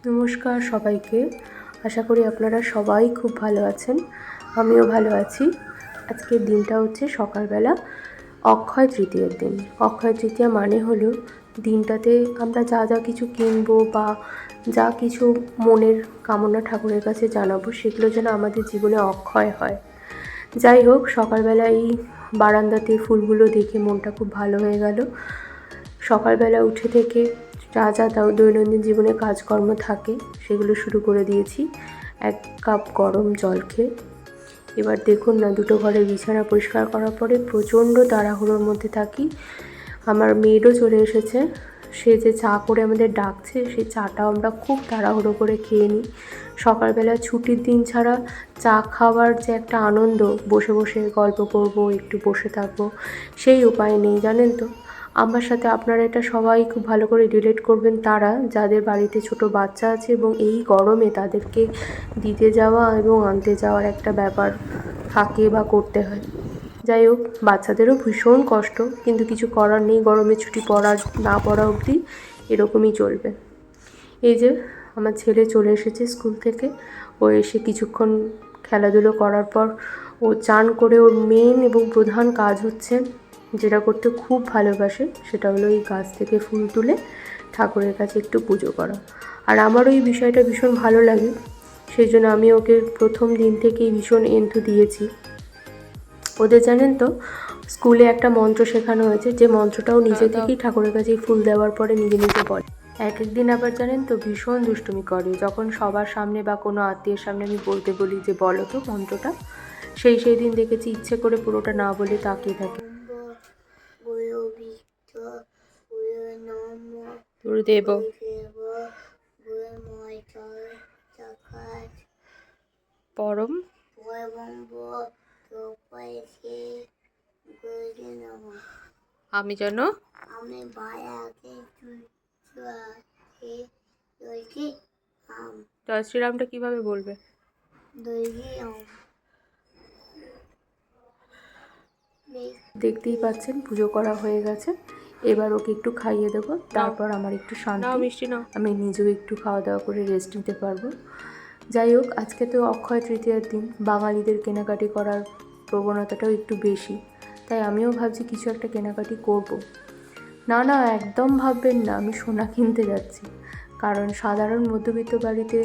নমস্কার সবাইকে। আশা করি আপনারা সবাই খুব ভালো আছেন। আমিও ভালো আছি। আজকের দিনটা হচ্ছে সকালবেলা অক্ষয় তৃতীয়ার দিন। অক্ষয় তৃতীয়া মানে হলো দিনটাতে আমরা যা যা কিছু কিনবো বা যা কিছু মনের কামনা ঠাকুরের কাছে জানাবো সেগুলো যেন আমাদের জীবনে অক্ষয় হয়। যাই হোক, সকালবেলা এই বারান্দাতে ফুলগুলো দেখে মনটা খুব ভালো হয়ে গেল। সকালবেলা উঠে থেকে যা যা দৈনন্দিন জীবনে কাজকর্ম থাকে সেগুলো শুরু করে দিয়েছি 1 কাপ গরম জল খেয়ে। এবার দেখুন না, 2টো ঘরের বিছানা পরিষ্কার করার পরে প্রচণ্ড তাড়াহুড়োর মধ্যে থাকি। আমার মেয়েরও চলে এসেছে। সে যে চা করে আমাদের ডাকছে, সেই চাটাও আমরা খুব তাড়াহুড়ো করে খেয়ে নিই। সকালবেলা ছুটির দিন ছাড়া চা খাওয়ার যে একটা আনন্দ, বসে বসে গল্প করব, একটু বসে থাকবো, সেই উপায় নেই, জানেন তো। আমার সাথে আপনারা এটা সবাই খুব ভালো করে রিলেট করবেন, তারা যাদের বাড়িতে ছোট বাচ্চা আছে এবং এই গরমে তাদেরকে দিতে যাওয়া এবং আনতে যাওয়ার একটা ব্যাপার থাকে বা করতে হয়। যাই হোক, বাচ্চাদেরও ভীষণ কষ্ট, কিন্তু কিছু করার নেই। গরমের ছুটি পড়া না পড়া অবধি এরকমই চলবে। এই যে আমার ছেলে চলে এসেছে স্কুল থেকে। ও এসে কিছুক্ষণ খেলাধুলো করার পর ও চান করে ওর মেন এবং প্রধান কাজ হচ্ছে, যেটা করতে খুব ভালোবাসে, সেটা হলো এই গাছ থেকে ফুল তুলে ঠাকুরের কাছে একটু পুজো করা। আর আমারও এই বিষয়টা ভীষণ ভালো লাগে, সেই জন্য আমি ওকে প্রথম দিন থেকেই ভীষণ এন্থু দিয়েছি। ওদের জানেন তো, স্কুলে একটা মন্ত্র শেখানো হয়েছে, যে মন্ত্রটাও নিজে থেকেই ঠাকুরের কাছে ফুল দেওয়ার পরে নিজে নিজে বলে। এক একদিন আবার জানেন তো ভীষণ দুষ্টুমি করে, যখন সবার সামনে বা কোনো আত্মীয়ের সামনে আমি বলতে বলি যে বলো তো মন্ত্রটা, সেই দিন দেখেছি ইচ্ছে করে পুরোটা না বলে তাকিয়ে থাকে। গুরুদেব পরম আমি যেন জয় শ্রীরামটা কিভাবে বলবে? দেখতেই পাচ্ছেন পুজো করা হয়ে গেছে। এবার ওকে একটু খাইয়ে দেবো, তারপর আমার একটু শান্তি, আমি নিজেও একটু খাওয়া দাওয়া করে রেস্ট নিতে পারবো। যাই হোক, আজকে তো অক্ষয় তৃতীয়ার দিন, বাঙালিদের কেনাকাটি করার প্রবণতাটাও একটু বেশি, তাই আমিও ভাবছি কিছু একটা কেনাকাটি করব। না একদম ভাববেন না আমি সোনা কিনতে যাচ্ছি, কারণ সাধারণ মধ্যবিত্ত বাড়িতে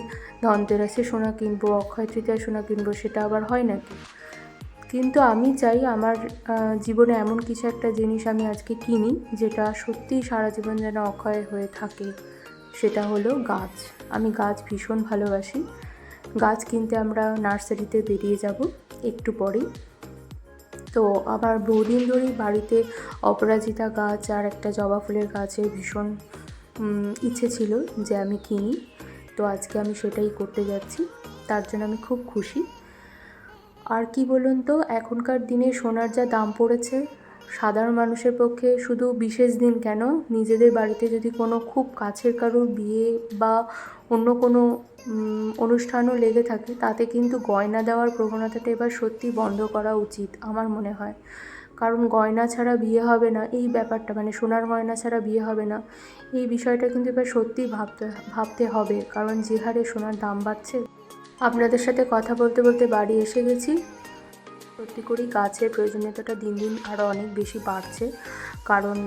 ধনতেরাসে সোনা কিনবো, অক্ষয় তৃতীয়ায় সোনা কিনবো, সেটা আবার হয় নাকি? কিন্তু আমি চাই আমার জীবনে এমন কিছু একটা জিনিস আমি আজকে কিনি, যেটা সত্যিই সারা জীবন যেন অক্ষয় হয়ে থাকে। সেটা হলো গাছ। আমি গাছ ভীষণ ভালোবাসি। গাছ কিনতে আমরা নার্সারিতে বেরিয়ে যাব একটু পরেই। তো আমার বহুদিন ধরেই বাড়িতে অপরাজিতা গাছ আর একটা জবা ফুলের গাছের ভীষণ ইচ্ছে ছিল যে আমি কিনি। তো আজকে আমি সেটাই করতে যাচ্ছি, তার জন্য আমি খুব খুশি। আর কি বলুন তো, এখনকার দিনে সোনার যা দাম পড়েছে, সাধারণ মানুষের পক্ষে শুধু বিশেষ দিন কেন, নিজেদের বাড়িতে যদি কোনো খুব কাছের কারোর বিয়ে বা অন্য কোনো অনুষ্ঠানও লেগে থাকে, তাতে কিন্তু গয়না দেওয়ার প্রবণতাটা এবার সত্যি বন্ধ করা উচিত আমার মনে হয়। কারণ গয়না ছাড়া বিয়ে হবে না, এই ব্যাপারটা মানে সোনার গয়না ছাড়া বিয়ে হবে না, এই বিষয়টা কিন্তু এবার সত্যিই ভাবতে হবে, কারণ যে হারে সোনার দাম বাড়ছে। আপনাদের সাথে কথা বলতে বলতে বাড়ি এসে গেছি। সত্যি করেই গাছের প্রয়োজনীয়তাটা দিন দিন আরও অনেক বেশি বাড়ছে, কারণ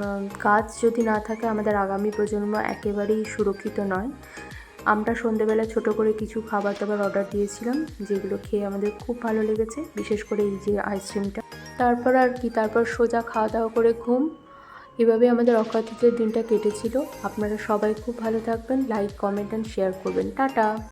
গাছ যদি না থাকে আমাদের আগামী প্রজন্ম একেবারেই সুরক্ষিত নয়। আমরা সন্ধেবেলা ছোট করে কিছু খাবার দাবার অর্ডার দিয়েছিলাম, যেগুলো খেয়ে আমাদের খুব ভালো লেগেছে, বিশেষ করে এই যে আইসক্রিমটা। তারপর আর কি, তারপর সোজা খাওয়া দাওয়া করে ঘুম। এভাবে আমাদের অক্ষয় তৃতীয়ার দিনটা কেটেছিল। আপনারা সবাই খুব ভালো থাকবেন, লাইক কমেন্ট অ্যান্ড শেয়ার করবেন। টাটা।